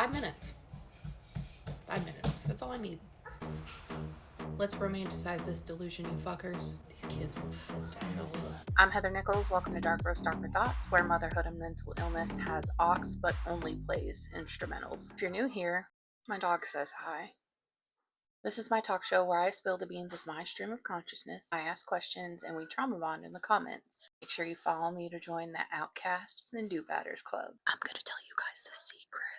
5 minutes. 5 minutes. That's all I need. Let's romanticize this delusion, you fuckers. These kids will shut the hell up. I'm Heather Nichols. Welcome to Dark Roast Darker Thoughts, where motherhood and mental illness has aux but only plays instrumentals. If you're new here, my dog says hi. This is my talk show where I spill the beans of my stream of consciousness. I ask questions and we trauma bond in the comments. Make sure you follow me to join the Outcasts and Do-Batters Club. I'm gonna tell you guys a secret.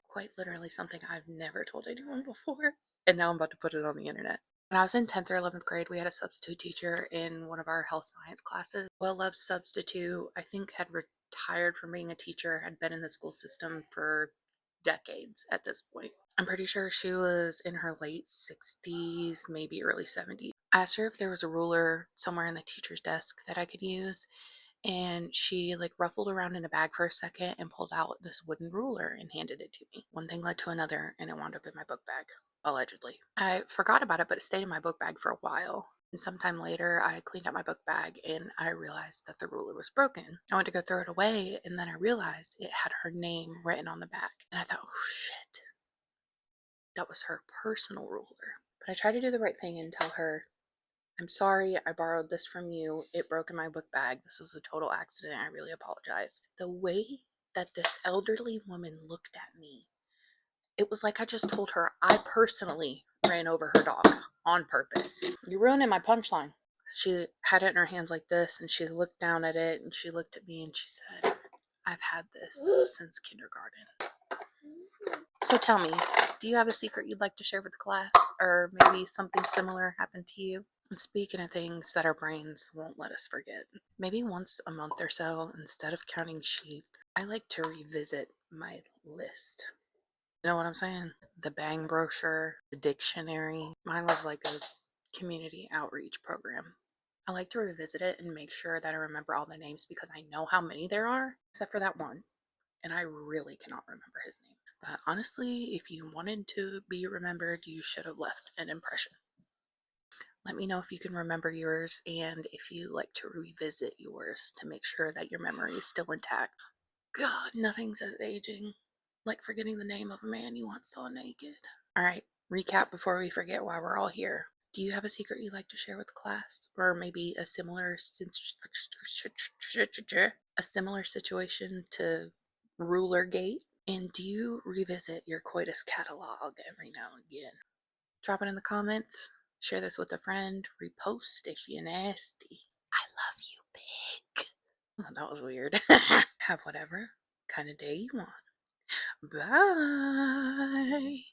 Quite literally something I've never told anyone before. And now I'm about to put it on the internet. When I was in 10th or 11th grade, we had a substitute teacher in one of our health science classes. Well-loved substitute, I think had retired from being a teacher, had been in the school system for decades at this point. I'm pretty sure she was in her late 60s, maybe early 70s. I asked her if there was a ruler somewhere in the teacher's desk that I could use, and she ruffled around in a bag for a second and pulled out this wooden ruler and handed it to me. One thing led to another, and it wound up in my book bag, allegedly. I forgot about it, but it stayed in my book bag for a while. And sometime later, I cleaned out my book bag and I realized that the ruler was broken. I went to go throw it away, and then I realized it had her name written on the back. And I thought, oh shit, that was her personal ruler. But I tried to do the right thing and tell her, I'm sorry, I borrowed this from you. It broke in my book bag. This was a total accident. I really apologize. The way that this elderly woman looked at me, it was like I just told her I personally ran over her dog on purpose. You're ruining my punchline. She had it in her hands like this, and she looked down at it, and she looked at me, and she said, I've had this since kindergarten. So tell me, do you have a secret you'd like to share with the class? Or maybe something similar happened to you? And speaking of things that our brains won't let us forget, maybe once a month or so, instead of counting sheep, I like to revisit my list. You know what I'm saying? The Bang brochure, the dictionary. Mine was like a community outreach program. I like to revisit it and make sure that I remember all the names because I know how many there are, except for that one. And I really cannot remember his name. But honestly, if you wanted to be remembered, you should have left an impression. Let me know if you can remember yours and if you like to revisit yours to make sure that your memory is still intact. God, nothing says aging like forgetting the name of a man you once saw naked. Alright, recap before we forget why we're all here. Do you have a secret you'd like to share with the class? Or maybe a similar situation to Rulergate? And do you revisit your coitus catalog every now and again? Drop it in the comments. Share this with a friend. Repost if you're nasty. I love you, big. Oh, that was weird. Have whatever kind of day you want. Bye.